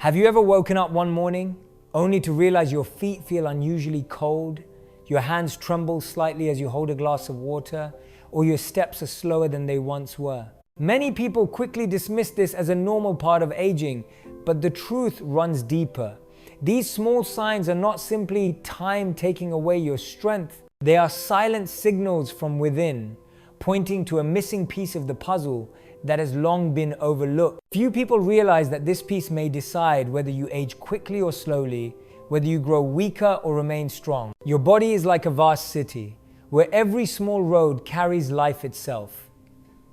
Have you ever woken up one morning only to realize your feet feel unusually cold, your hands tremble slightly as you hold a glass of water, or your steps are slower than they once were? Many people quickly dismiss this as a normal part of aging, but the truth runs deeper. These small signs are not simply time taking away your strength. They are silent signals from within, pointing to a missing piece of the puzzle that has long been overlooked. Few people realize that this piece may decide whether you age quickly or slowly, whether you grow weaker or remain strong. Your body is like a vast city, where every small road carries life itself.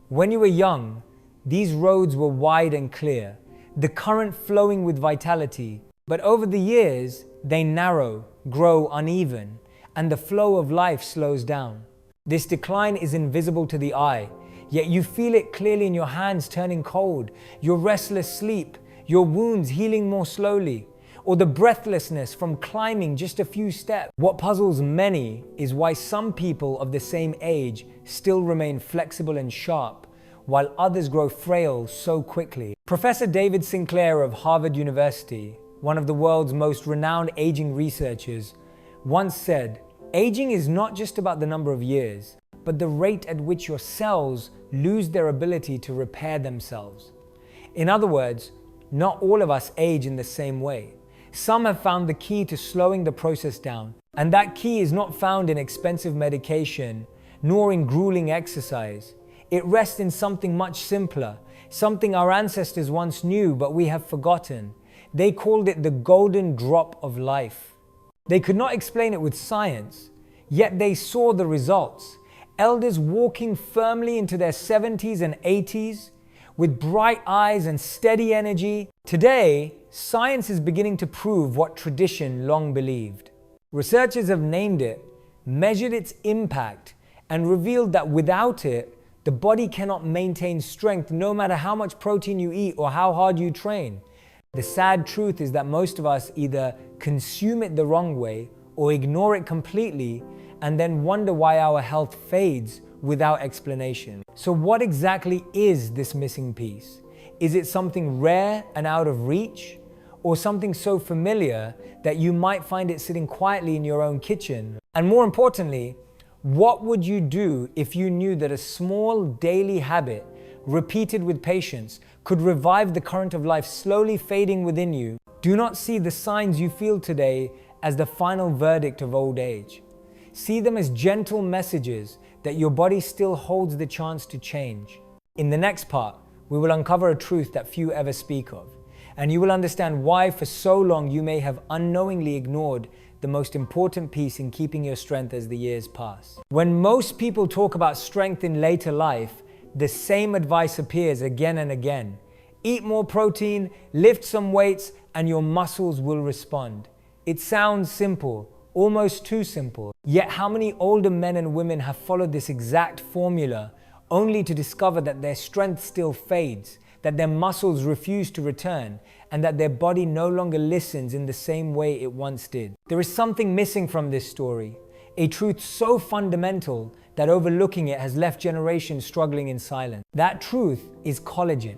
When you were young, these roads were wide and clear, the current flowing with vitality. But over the years, they narrow, grow uneven, and the flow of life slows down. This decline is invisible to the eye, yet you feel it clearly in your hands turning cold, your restless sleep, your wounds healing more slowly, or the breathlessness from climbing just a few steps. What puzzles many is why some people of the same age still remain flexible and sharp, while others grow frail so quickly. Professor David Sinclair of Harvard University, one of the world's most renowned aging researchers, once said, "Aging is not just about the number of years, but the rate at which your cells lose their ability to repair themselves." In other words, not all of us age in the same way. Some have found the key to slowing the process down, and that key is not found in expensive medication, nor in grueling exercise. It rests in something much simpler, something our ancestors once knew but we have forgotten. They called it the golden drop of life. They could not explain it with science, yet they saw the results. Elders walking firmly into their 70s and 80s with bright eyes and steady energy. Today, science is beginning to prove what tradition long believed. Researchers have named it, measured its impact, and revealed that without it, the body cannot maintain strength no matter how much protein you eat or how hard you train. The sad truth is that most of us either consume it the wrong way or ignore it completely and then wonder why our health fades without explanation. So what exactly is this missing piece? Is it something rare and out of reach? Or something so familiar that you might find it sitting quietly in your own kitchen? And more importantly, what would you do if you knew that a small daily habit, repeated with patience, could revive the current of life slowly fading within you? Do not see the signs you feel today as the final verdict of old age. See them as gentle messages that your body still holds the chance to change. In the next part, we will uncover a truth that few ever speak of, and you will understand why for so long you may have unknowingly ignored the most important piece in keeping your strength as the years pass. When most people talk about strength in later life, the same advice appears again and again. Eat more protein, lift some weights, and your muscles will respond. It sounds simple, almost too simple. Yet how many older men and women have followed this exact formula only to discover that their strength still fades, that their muscles refuse to return, and that their body no longer listens in the same way it once did? There is something missing from this story, a truth so fundamental that overlooking it has left generations struggling in silence. That truth is collagen.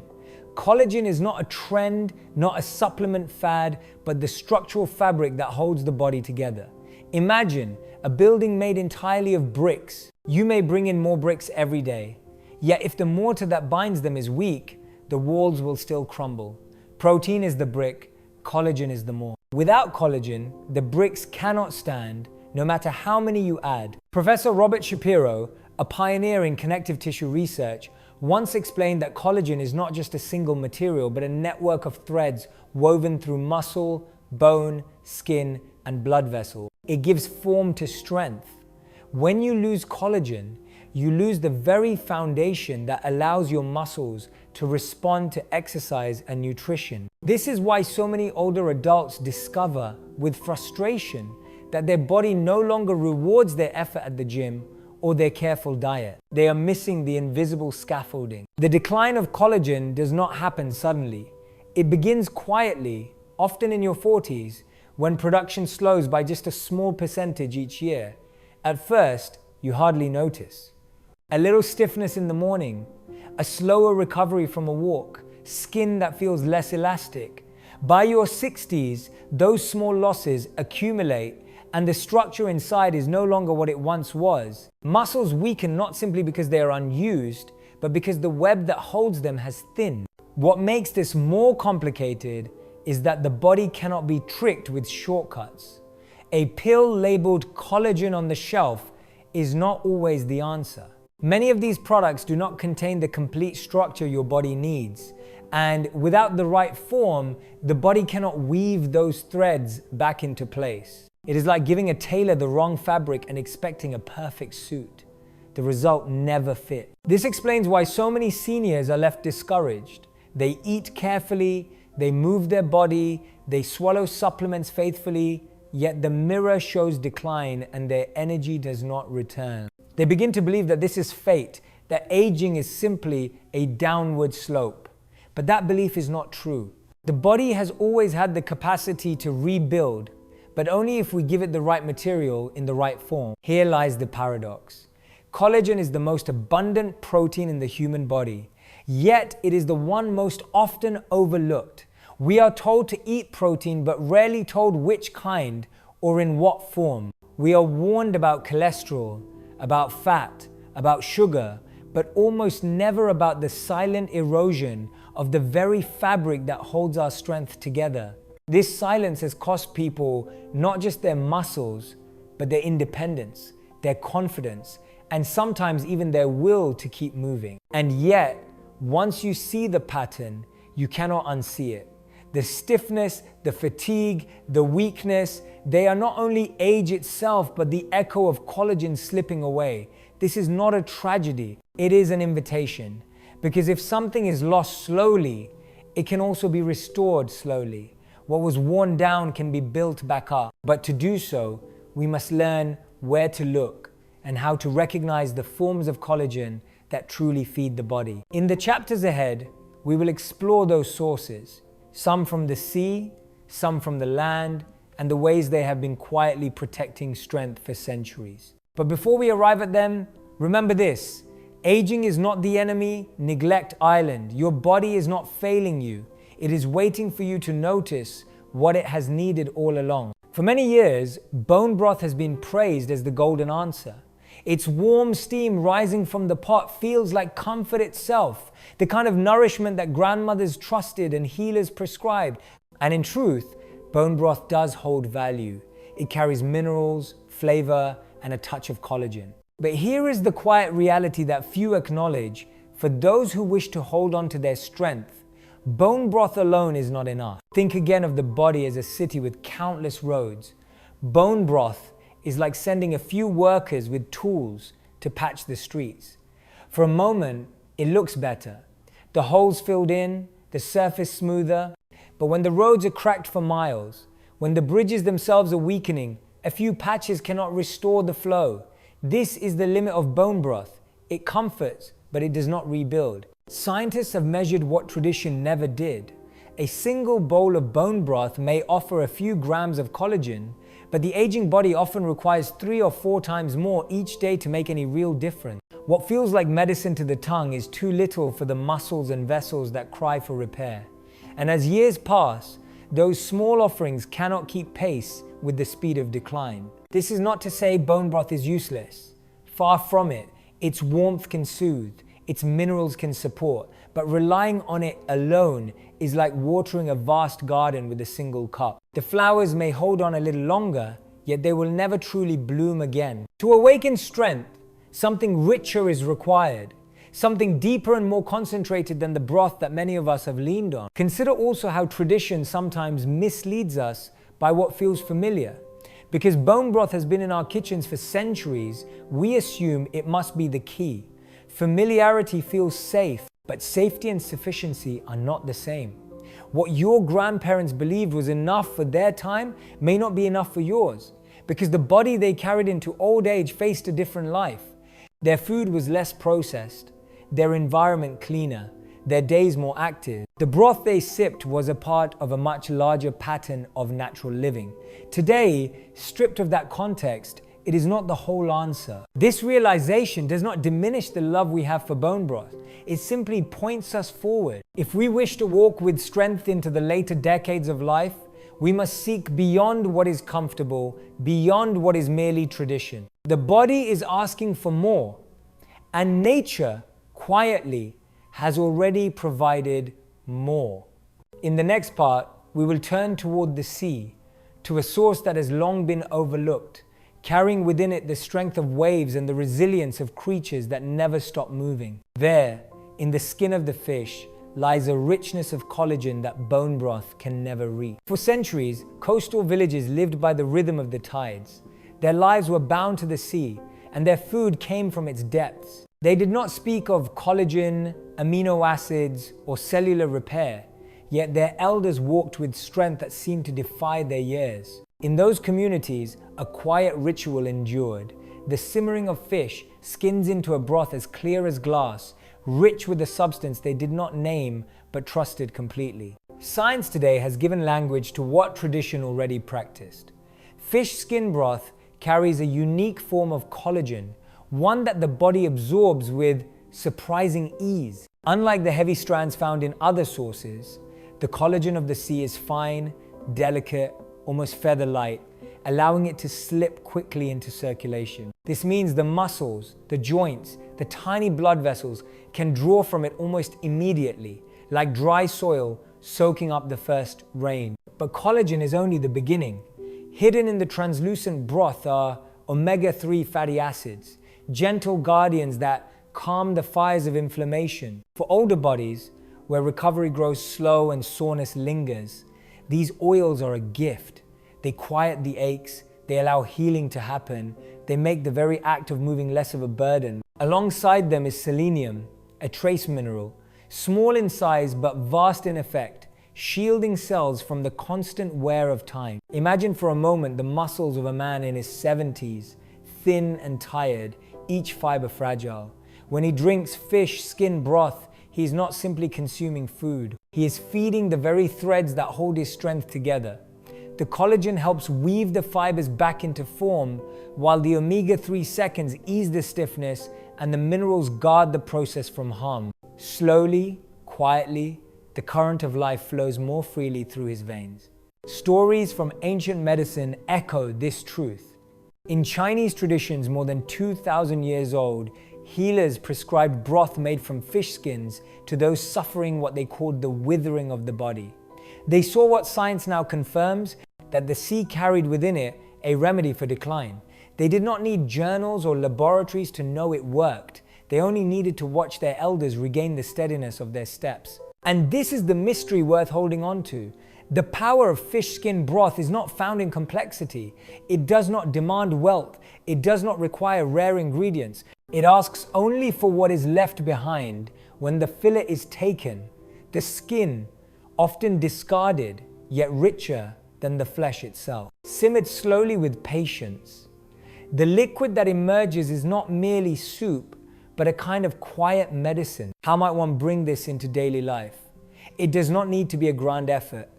Collagen is not a trend, not a supplement fad, but the structural fabric that holds the body together. Imagine a building made entirely of bricks. You may bring in more bricks every day, yet if the mortar that binds them is weak, the walls will still crumble. Protein is the brick, collagen is the mortar. Without collagen, the bricks cannot stand, no matter how many you add. Professor Robert Shapiro, a pioneer in connective tissue research, once explained that collagen is not just a single material, but a network of threads woven through muscle, bone, skin, and blood vessels. It gives form to strength. When you lose collagen, you lose the very foundation that allows your muscles to respond to exercise and nutrition. This is why so many older adults discover with frustration that their body no longer rewards their effort at the gym or their careful diet. They are missing the invisible scaffolding. The decline of collagen does not happen suddenly. It begins quietly, often in your 40s, when production slows by just a small percentage each year. At first, you hardly notice. A little stiffness in the morning, a slower recovery from a walk, skin that feels less elastic. By your 60s, those small losses accumulate and the structure inside is no longer what it once was. Muscles weaken not simply because they are unused, but because the web that holds them has thinned. What makes this more complicated is that the body cannot be tricked with shortcuts. A pill labeled collagen on the shelf is not always the answer. Many of these products do not contain the complete structure your body needs, and without the right form, the body cannot weave those threads back into place. It is like giving a tailor the wrong fabric and expecting a perfect suit. The result never fits. This explains why so many seniors are left discouraged. They eat carefully, they move their body, they swallow supplements faithfully, yet the mirror shows decline and their energy does not return. They begin to believe that this is fate, that aging is simply a downward slope. But that belief is not true. The body has always had the capacity to rebuild, but only if we give it the right material in the right form. Here lies the paradox. Collagen is the most abundant protein in the human body, yet it is the one most often overlooked. We are told to eat protein, but rarely told which kind or in what form. We are warned about cholesterol, about fat, about sugar, but almost never about the silent erosion of the very fabric that holds our strength together. This silence has cost people not just their muscles, but their independence, their confidence, and sometimes even their will to keep moving. And yet, once you see the pattern, you cannot unsee it. The stiffness, the fatigue, the weakness, they are not only age itself, but the echo of collagen slipping away. This is not a tragedy, it is an invitation. Because if something is lost slowly, it can also be restored slowly. What was worn down can be built back up. But to do so, we must learn where to look and how to recognize the forms of collagen that truly feed the body. In the chapters ahead, we will explore those sources, some from the sea, some from the land, and the ways they have been quietly protecting strength for centuries. But before we arrive at them, remember this: aging is not the enemy, neglect island. Your body is not failing you. It is waiting for you to notice what it has needed all along. For many years, bone broth has been praised as the golden answer. Its warm steam rising from the pot feels like comfort itself, the kind of nourishment that grandmothers trusted and healers prescribed. And in truth, bone broth does hold value. It carries minerals, flavor, and a touch of collagen. But here is the quiet reality that few acknowledge. For those who wish to hold on to their strength, bone broth alone is not enough. Think again of the body as a city with countless roads. Bone broth is like sending a few workers with tools to patch the streets. For a moment, it looks better. The holes filled in, the surface smoother. But when the roads are cracked for miles, when the bridges themselves are weakening, a few patches cannot restore the flow. This is the limit of bone broth. It comforts, but it does not rebuild. Scientists have measured what tradition never did. A single bowl of bone broth may offer a few grams of collagen, but the aging body often requires 3 or 4 times more each day to make any real difference. What feels like medicine to the tongue is too little for the muscles and vessels that cry for repair. And as years pass, those small offerings cannot keep pace with the speed of decline. This is not to say bone broth is useless. Far from it. Its warmth can soothe, its minerals can support, but relying on it alone is like watering a vast garden with a single cup. The flowers may hold on a little longer, yet they will never truly bloom again. To awaken strength, something richer is required, something deeper and more concentrated than the broth that many of us have leaned on. Consider also how tradition sometimes misleads us by what feels familiar. Because bone broth has been in our kitchens for centuries, we assume it must be the key. Familiarity feels safe, but safety and sufficiency are not the same. What your grandparents believed was enough for their time may not be enough for yours, because the body they carried into old age faced a different life. Their food was less processed, their environment cleaner, their days more active. The broth they sipped was a part of a much larger pattern of natural living. Today, stripped of that context, it is not the whole answer. This realization does not diminish the love we have for bone broth. It simply points us forward. If we wish to walk with strength into the later decades of life, we must seek beyond what is comfortable, beyond what is merely tradition. The body is asking for more, and nature, quietly, has already provided more. In the next part, we will turn toward the sea, to a source that has long been overlooked, carrying within it the strength of waves and the resilience of creatures that never stop moving. There, in the skin of the fish, lies a richness of collagen that bone broth can never reach. For centuries, coastal villages lived by the rhythm of the tides. Their lives were bound to the sea, and their food came from its depths. They did not speak of collagen, amino acids, or cellular repair, yet their elders walked with strength that seemed to defy their years. In those communities, a quiet ritual endured. The simmering of fish, skins into a broth as clear as glass, rich with a substance they did not name but trusted completely. Science today has given language to what tradition already practiced. Fish skin broth carries a unique form of collagen, one that the body absorbs with surprising ease. Unlike the heavy strands found in other sources, the collagen of the sea is fine, delicate, almost feather-light, allowing it to slip quickly into circulation. This means the muscles, the joints, the tiny blood vessels can draw from it almost immediately, like dry soil soaking up the first rain. But collagen is only the beginning. Hidden in the translucent broth are omega-3 fatty acids, gentle guardians that calm the fires of inflammation. For older bodies, where recovery grows slow and soreness lingers, these oils are a gift. They quiet the aches, they allow healing to happen, they make the very act of moving less of a burden. Alongside them is selenium, a trace mineral, small in size but vast in effect, shielding cells from the constant wear of time. Imagine for a moment the muscles of a man in his 70s, thin and tired, each fiber fragile. When he drinks fish skin broth, he is not simply consuming food. He is feeding the very threads that hold his strength together. The collagen helps weave the fibers back into form, while the omega-3 seconds ease the stiffness and the minerals guard the process from harm. Slowly, quietly, the current of life flows more freely through his veins. Stories from ancient medicine echo this truth. In Chinese traditions more than 2,000 years old, healers prescribed broth made from fish skins to those suffering what they called the withering of the body. They saw what science now confirms, that the sea carried within it a remedy for decline. They did not need journals or laboratories to know it worked. They only needed to watch their elders regain the steadiness of their steps. And this is the mystery worth holding on to. The power of fish skin broth is not found in complexity. It does not demand wealth. It does not require rare ingredients. It asks only for what is left behind when the fillet is taken, the skin, often discarded, yet richer than the flesh itself. Simmered slowly with patience. The liquid that emerges is not merely soup, but a kind of quiet medicine. How might one bring this into daily life? It does not need to be a grand effort.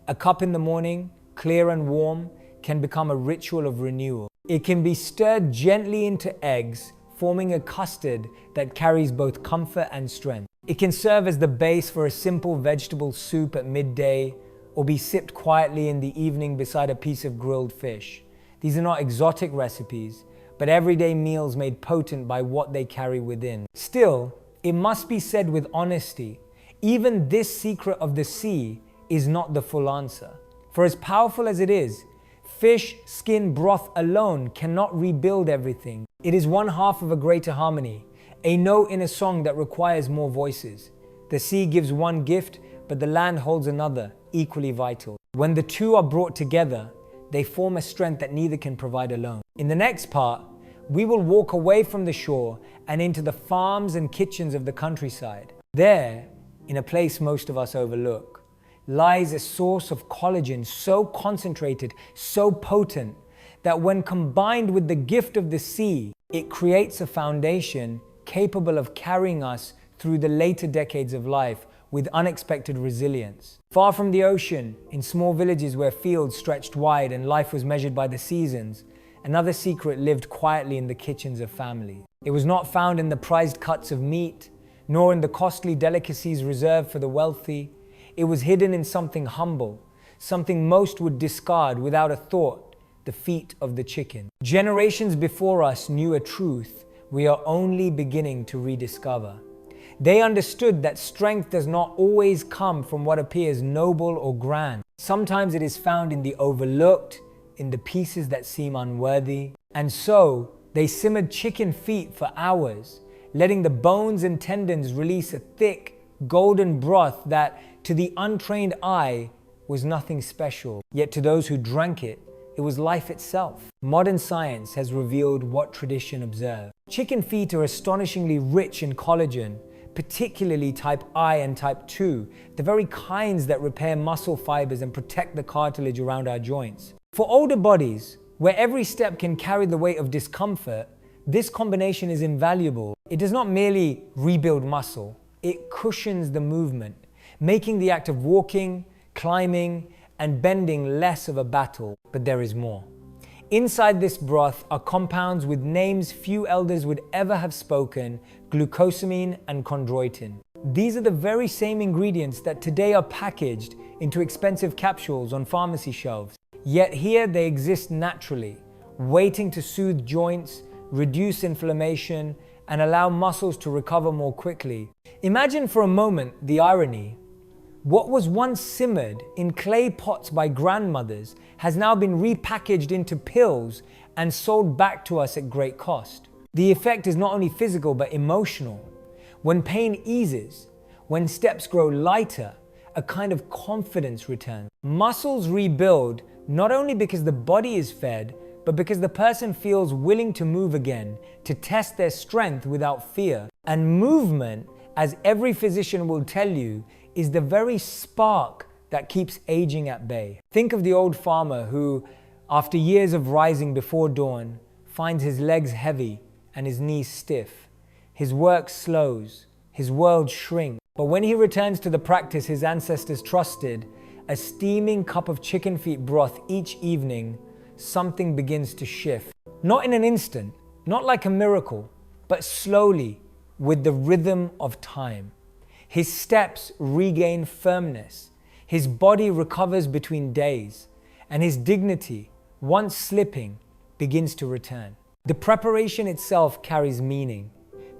A cup in the morning, clear and warm, can become a ritual of renewal. It can be stirred gently into eggs, forming a custard that carries both comfort and strength. It can serve as the base for a simple vegetable soup at midday, or be sipped quietly in the evening beside a piece of grilled fish. These are not exotic recipes, but everyday meals made potent by what they carry within. Still, it must be said with honesty, even this secret of the sea is not the full answer. For as powerful as it is, fish skin broth alone cannot rebuild everything. It is one half of a greater harmony, a note in a song that requires more voices. The sea gives one gift, but the land holds another, equally vital. When the two are brought together, they form a strength that neither can provide alone. In the next part, we will walk away from the shore and into the farms and kitchens of the countryside. There, in a place most of us overlook, lies a source of collagen so concentrated, so potent, that when combined with the gift of the sea, it creates a foundation capable of carrying us through the later decades of life with unexpected resilience. Far from the ocean, in small villages where fields stretched wide and life was measured by the seasons, another secret lived quietly in the kitchens of families. It was not found in the prized cuts of meat, nor in the costly delicacies reserved for the wealthy. It was hidden in something humble, something most would discard without a thought: the feet of the chicken. Generations before us knew a truth we are only beginning to rediscover. They understood that strength does not always come from what appears noble or grand. Sometimes it is found in the overlooked, in the pieces that seem unworthy. And so, they simmered chicken feet for hours, letting the bones and tendons release a thick, golden broth that, to the untrained eye, was nothing special. Yet to those who drank it, it was life itself. Modern science has revealed what tradition observed. Chicken feet are astonishingly rich in collagen, particularly type I and type 2, the very kinds that repair muscle fibers and protect the cartilage around our joints. For older bodies, where every step can carry the weight of discomfort, this combination is invaluable. It does not merely rebuild muscle, it cushions the movement, making the act of walking, climbing, and bending less of a battle. But there is more. Inside this broth are compounds with names few elders would ever have spoken: glucosamine and chondroitin. These are the very same ingredients that today are packaged into expensive capsules on pharmacy shelves. Yet here they exist naturally, waiting to soothe joints, reduce inflammation, and allow muscles to recover more quickly. Imagine for a moment the irony. What was once simmered in clay pots by grandmothers has now been repackaged into pills and sold back to us at great cost. The effect is not only physical but emotional. When pain eases, when steps grow lighter, a kind of confidence returns. Muscles rebuild not only because the body is fed, but because the person feels willing to move again, to test their strength without fear. And movement, as every physician will tell you, is the very spark that keeps aging at bay. Think of the old farmer who, after years of rising before dawn, finds his legs heavy and his knees stiff. His work slows, his world shrinks. But when he returns to the practice his ancestors trusted, a steaming cup of chicken feet broth each evening, something begins to shift. Not in an instant, not like a miracle, but slowly, with the rhythm of time. His steps regain firmness, his body recovers between days, and his dignity, once slipping, begins to return. The preparation itself carries meaning.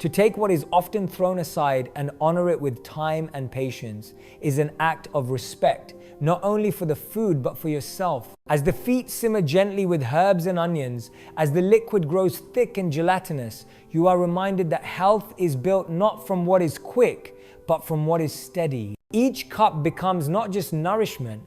To take what is often thrown aside and honor it with time and patience is an act of respect, not only for the food but for yourself. As the feet simmer gently with herbs and onions, as the liquid grows thick and gelatinous, you are reminded that health is built not from what is quick, but from what is steady. Each cup becomes not just nourishment,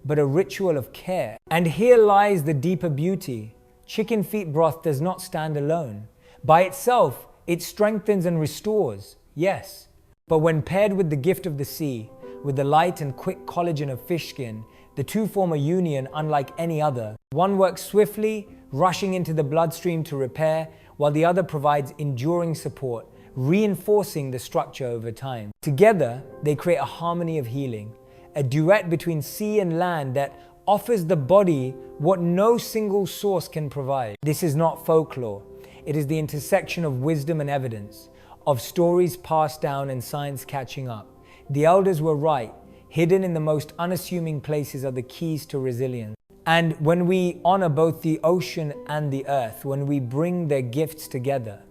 but a ritual of care. And here lies the deeper beauty. Chicken feet broth does not stand alone. By itself, it strengthens and restores, yes. But when paired with the gift of the sea, with the light and quick collagen of fish skin, the two form a union unlike any other. One works swiftly, rushing into the bloodstream to repair, while the other provides enduring support, reinforcing the structure over time. Together, they create a harmony of healing, a duet between sea and land that offers the body what no single source can provide. This is not folklore. It is the intersection of wisdom and evidence, of stories passed down and science catching up. The elders were right. Hidden in the most unassuming places are the keys to resilience. And when we honor both the ocean and the earth, when we bring their gifts together,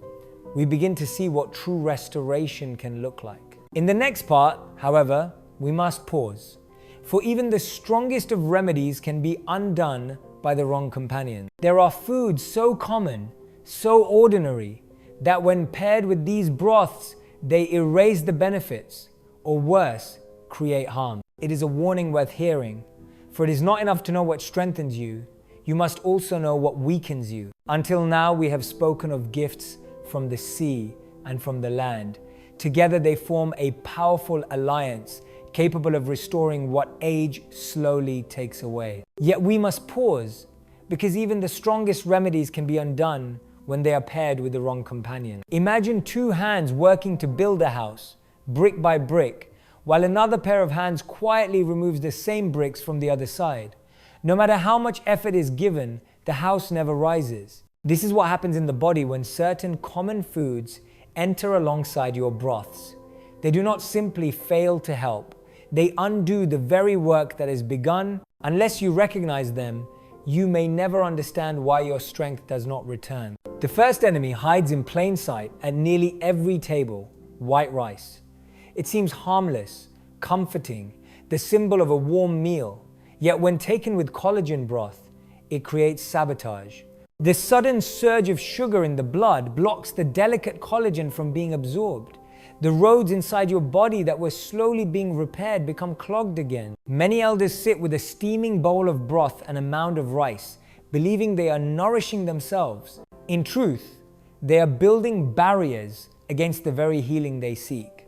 we begin to see what true restoration can look like. In the next part, however, we must pause. For even the strongest of remedies can be undone by the wrong companion. There are foods so common, so ordinary, that when paired with these broths, they erase the benefits, or worse, create harm. It is a warning worth hearing, for it is not enough to know what strengthens you, you must also know what weakens you. Until now, we have spoken of gifts from the sea and from the land. Together they form a powerful alliance capable of restoring what age slowly takes away. Yet we must pause, because even the strongest remedies can be undone when they are paired with the wrong companion. Imagine two hands working to build a house, brick by brick, while another pair of hands quietly removes the same bricks from the other side. No matter how much effort is given, the house never rises. This is what happens in the body when certain common foods enter alongside your broths. They do not simply fail to help. They undo the very work that has begun. Unless you recognize them, you may never understand why your strength does not return. The first enemy hides in plain sight at nearly every table: white rice. It seems harmless, comforting, the symbol of a warm meal. Yet when taken with collagen broth, it creates sabotage. The sudden surge of sugar in the blood blocks the delicate collagen from being absorbed. The roads inside your body that were slowly being repaired become clogged again. Many elders sit with a steaming bowl of broth and a mound of rice, believing they are nourishing themselves. In truth, they are building barriers against the very healing they seek.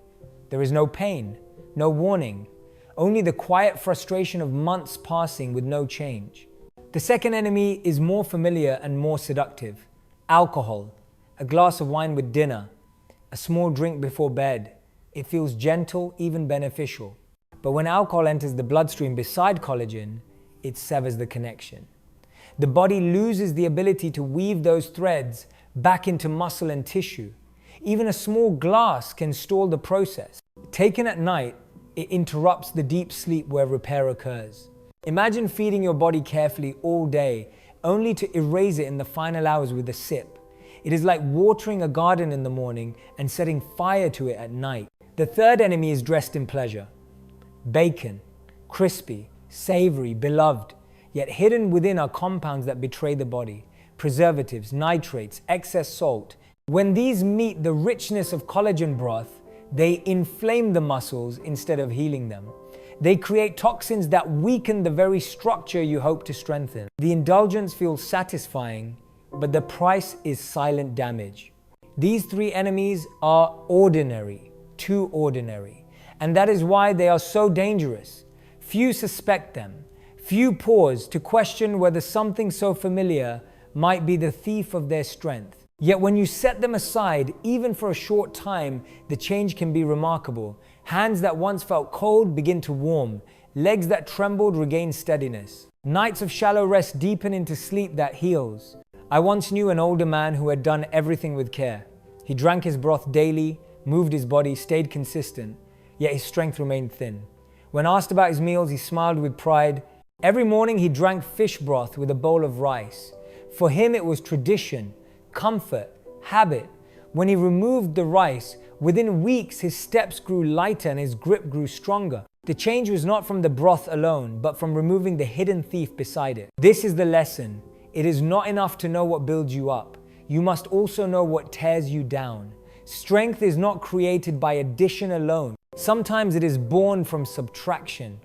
There is no pain, no warning, only the quiet frustration of months passing with no change. The second enemy is more familiar and more seductive: alcohol. A glass of wine with dinner, a small drink before bed. It feels gentle, even beneficial. But when alcohol enters the bloodstream beside collagen, it severs the connection. The body loses the ability to weave those threads back into muscle and tissue. Even a small glass can stall the process. Taken at night, it interrupts the deep sleep where repair occurs. Imagine feeding your body carefully all day, only to erase it in the final hours with a sip. It is like watering a garden in the morning and setting fire to it at night. The third enemy is dressed in pleasure. Bacon, crispy, savory, beloved, yet hidden within are compounds that betray the body: preservatives, nitrates, excess salt. When these meet the richness of collagen broth, they inflame the muscles instead of healing them. They create toxins that weaken the very structure you hope to strengthen. The indulgence feels satisfying, but the price is silent damage. These three enemies are ordinary, too ordinary, and that is why they are so dangerous. Few suspect them. Few pause to question whether something so familiar might be the thief of their strength. Yet when you set them aside, even for a short time, the change can be remarkable. Hands that once felt cold begin to warm. Legs that trembled regain steadiness. Nights of shallow rest deepen into sleep that heals. I once knew an older man who had done everything with care. He drank his broth daily, moved his body, stayed consistent, yet his strength remained thin. When asked about his meals, he smiled with pride. Every morning he drank fish broth with a bowl of rice. For him it was tradition, comfort, habit. When he removed the rice, within weeks his steps grew lighter and his grip grew stronger. The change was not from the broth alone, but from removing the hidden thief beside it. This is the lesson. It is not enough to know what builds you up. You must also know what tears you down. Strength is not created by addition alone. Sometimes it is born from subtraction,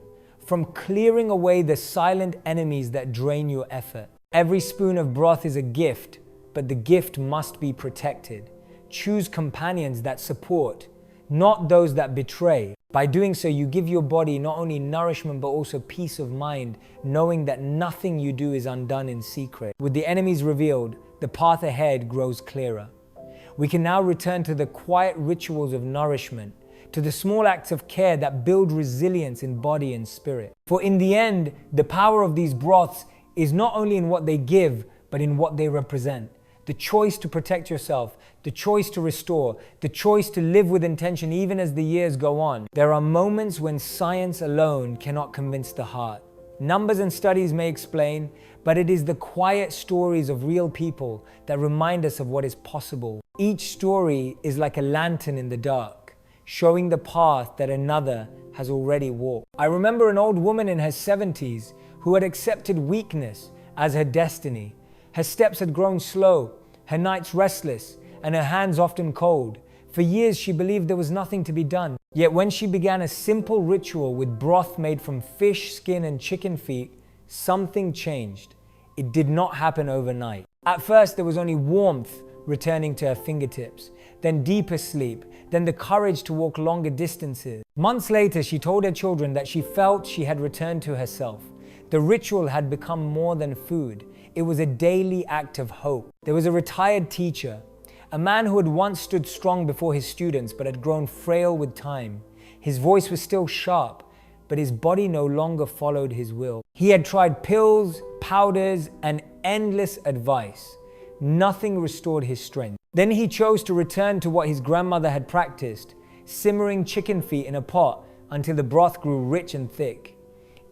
from clearing away the silent enemies that drain your effort. Every spoon of broth is a gift, but the gift must be protected. Choose companions that support, not those that betray. By doing so, you give your body not only nourishment but also peace of mind, knowing that nothing you do is undone in secret. With the enemies revealed, the path ahead grows clearer. We can now return to the quiet rituals of nourishment, to the small acts of care that build resilience in body and spirit. For in the end, the power of these broths is not only in what they give, but in what they represent. The choice to protect yourself, the choice to restore, the choice to live with intention even as the years go on. There are moments when science alone cannot convince the heart. Numbers and studies may explain, but it is the quiet stories of real people that remind us of what is possible. Each story is like a lantern in the dark, showing the path that another has already walked. I remember an old woman in her 70s who had accepted weakness as her destiny. Her steps had grown slow, her nights restless, and her hands often cold. For years she believed there was nothing to be done. Yet when she began a simple ritual with broth made from fish, skin, and chicken feet, something changed. It did not happen overnight. At first there was only warmth returning to her fingertips, then deeper sleep, then the courage to walk longer distances. Months later, she told her children that she felt she had returned to herself. The ritual had become more than food. It was a daily act of hope. There was a retired teacher, a man who had once stood strong before his students but had grown frail with time. His voice was still sharp, but his body no longer followed his will. He had tried pills, powders, and endless advice. Nothing restored his strength. Then he chose to return to what his grandmother had practiced, simmering chicken feet in a pot until the broth grew rich and thick.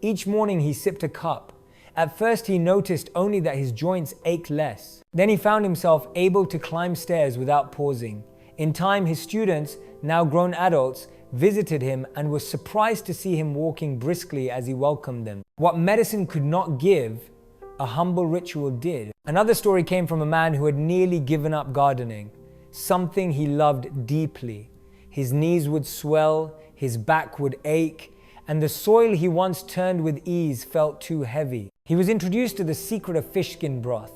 Each morning he sipped a cup. At first he noticed only that his joints ached less. Then he found himself able to climb stairs without pausing. In time, his students, now grown adults, visited him and were surprised to see him walking briskly as he welcomed them. What medicine could not give, a humble ritual did. Another story came from a man who had nearly given up gardening, something he loved deeply. His knees would swell, his back would ache, and the soil he once turned with ease felt too heavy. He was introduced to the secret of fish skin broth.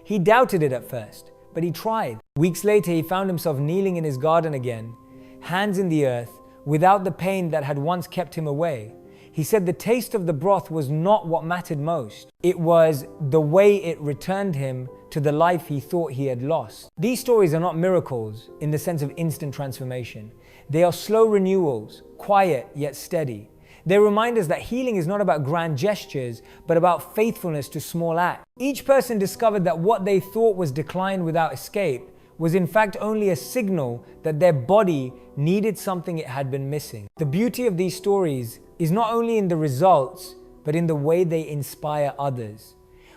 He doubted it at first, but he tried. Weeks later, he found himself kneeling in his garden again, hands in the earth, without the pain that had once kept him away. He said the taste of the broth was not what mattered most. It was the way it returned him to the life he thought he had lost. These stories are not miracles in the sense of instant transformation. They are slow renewals, quiet yet steady. They remind us that healing is not about grand gestures, but about faithfulness to small acts. Each person discovered that what they thought was decline without escape was in fact only a signal that their body needed something it had been missing. The beauty of these stories is not only in the results, but in the way they inspire others.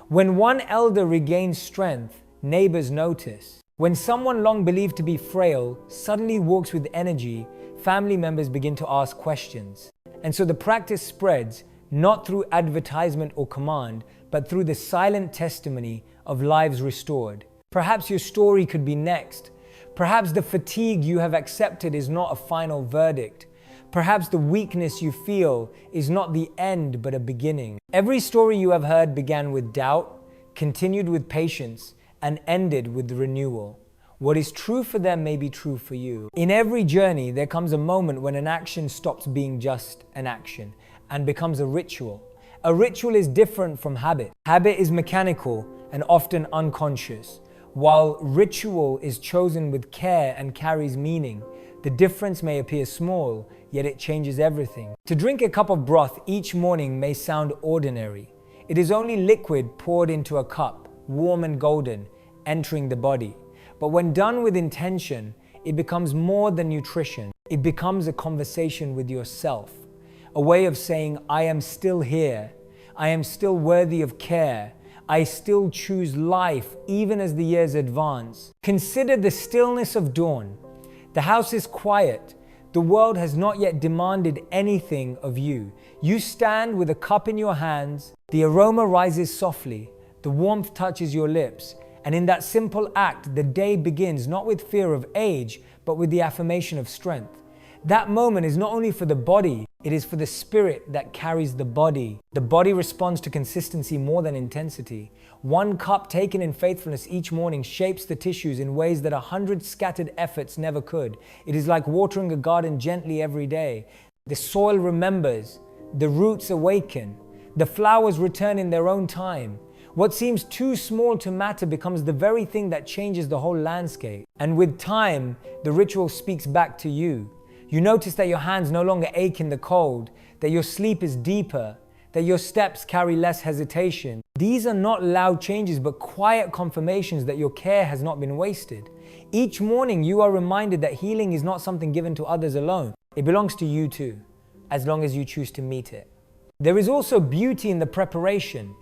When one elder regains strength, neighbors notice. When someone long believed to be frail suddenly walks with energy, family members begin to ask questions. And so the practice spreads, not through advertisement or command, but through the silent testimony of lives restored. Perhaps your story could be next. Perhaps the fatigue you have accepted is not a final verdict. Perhaps the weakness you feel is not the end, but a beginning. Every story you have heard began with doubt, continued with patience, and ended with renewal. What is true for them may be true for you. In every journey, there comes a moment when an action stops being just an action and becomes a ritual. A ritual is different from habit. Habit is mechanical and often unconscious, while ritual is chosen with care and carries meaning. The difference may appear small, yet it changes everything. To drink a cup of broth each morning may sound ordinary. It is only liquid poured into a cup, warm and golden, entering the body. But when done with intention, it becomes more than nutrition. It becomes a conversation with yourself, a way of saying, I am still here. I am still worthy of care. I still choose life even as the years advance. Consider the stillness of dawn. The house is quiet. The world has not yet demanded anything of you. You stand with a cup in your hands. The aroma rises softly. The warmth touches your lips. And in that simple act, the day begins not with fear of age, but with the affirmation of strength. That moment is not only for the body, it is for the spirit that carries the body. The body responds to consistency more than intensity. One cup taken in faithfulness each morning shapes the tissues in ways that 100 scattered efforts never could. It is like watering a garden gently every day. The soil remembers, the roots awaken, the flowers return in their own time. What seems too small to matter becomes the very thing that changes the whole landscape. And with time, the ritual speaks back to you. You notice that your hands no longer ache in the cold, that your sleep is deeper, that your steps carry less hesitation. These are not loud changes, but quiet confirmations that your care has not been wasted. Each morning, you are reminded that healing is not something given to others alone. It belongs to you too, as long as you choose to meet it. There is also beauty in the preparation.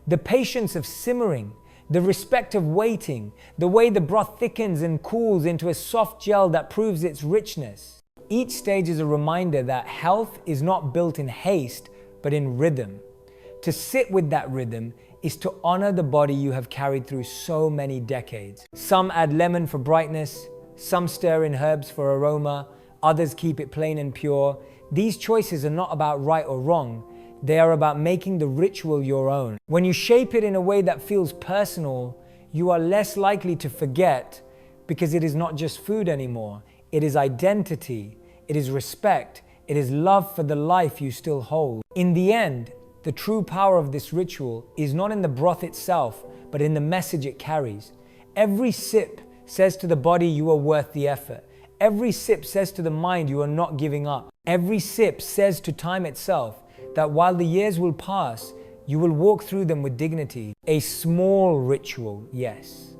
The patience of simmering, the respect of waiting, the way the broth thickens and cools into a soft gel that proves its richness. Each stage is a reminder that health is not built in haste, but in rhythm. To sit with that rhythm is to honor the body you have carried through so many decades. Some add lemon for brightness, some stir in herbs for aroma, others keep it plain and pure. These choices are not about right or wrong. They are about making the ritual your own. When you shape it in a way that feels personal, you are less likely to forget because it is not just food anymore. It is identity, it is respect, it is love for the life you still hold. In the end, the true power of this ritual is not in the broth itself, but in the message it carries. Every sip says to the body you are worth the effort. Every sip says to the mind you are not giving up. Every sip says to time itself that while the years will pass, You will walk through them with dignity. A small ritual, yes,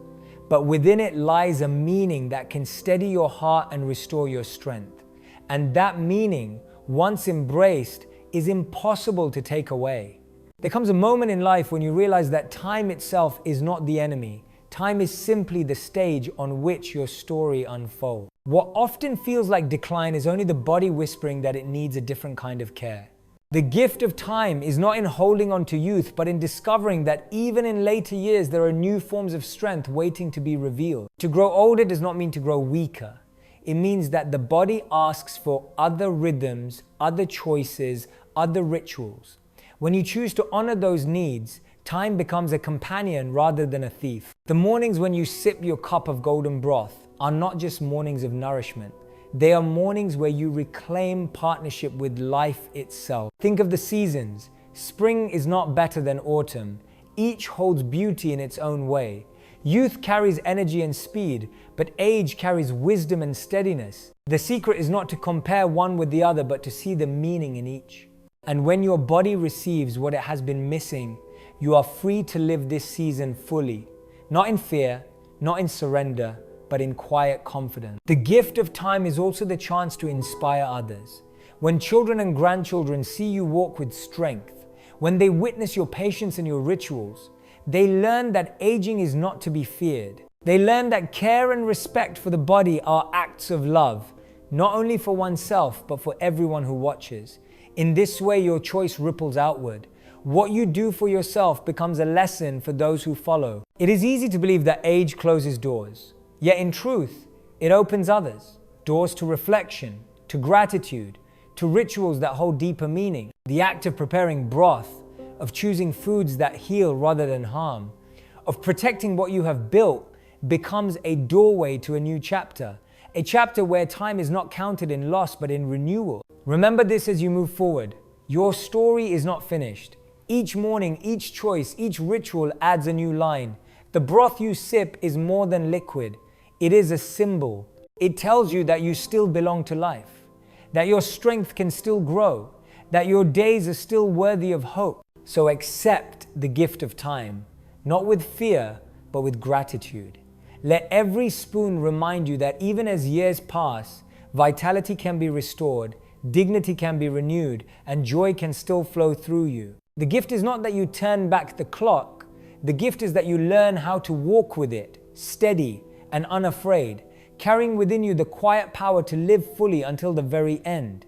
but within it lies a meaning that can steady your heart and restore your strength. And that meaning, once embraced, is impossible to take away. There comes a moment in life when you realize that time itself is not the enemy. Time is simply the stage on which your story unfolds. What often feels like decline is only the body whispering that it needs a different kind of care. The gift of time is not in holding on to youth, but in discovering that even in later years, there are new forms of strength waiting to be revealed. To grow older does not mean to grow weaker. It means that the body asks for other rhythms, other choices, other rituals. When you choose to honor those needs, time becomes a companion rather than a thief. The mornings when you sip your cup of golden broth are not just mornings of nourishment. They are mornings where you reclaim partnership with life itself. Think of the seasons. Spring is not better than autumn. Each holds beauty in its own way. Youth carries energy and speed, but age carries wisdom and steadiness. The secret is not to compare one with the other, but to see the meaning in each. And when your body receives what it has been missing, you are free to live this season fully, not in fear, not in surrender, but in quiet confidence. The gift of time is also the chance to inspire others. When children and grandchildren see you walk with strength, when they witness your patience and your rituals, they learn that aging is not to be feared. They learn that care and respect for the body are acts of love, not only for oneself, but for everyone who watches. In this way, your choice ripples outward. What you do for yourself becomes a lesson for those who follow. It is easy to believe that age closes doors. Yet in truth, it opens others. Doors to reflection, to gratitude, to rituals that hold deeper meaning. The act of preparing broth, of choosing foods that heal rather than harm, of protecting what you have built becomes a doorway to a new chapter. A chapter where time is not counted in loss but in renewal. Remember this as you move forward. Your story is not finished. Each morning, each choice, each ritual adds a new line. The broth you sip is more than liquid. It is a symbol. It tells you that you still belong to life, that your strength can still grow, that your days are still worthy of hope. So accept the gift of time, not with fear, but with gratitude. Let every spoon remind you that even as years pass, vitality can be restored, dignity can be renewed, and joy can still flow through you. The gift is not that you turn back the clock. The gift is that you learn how to walk with it, steady and unafraid, carrying within you the quiet power to live fully until the very end.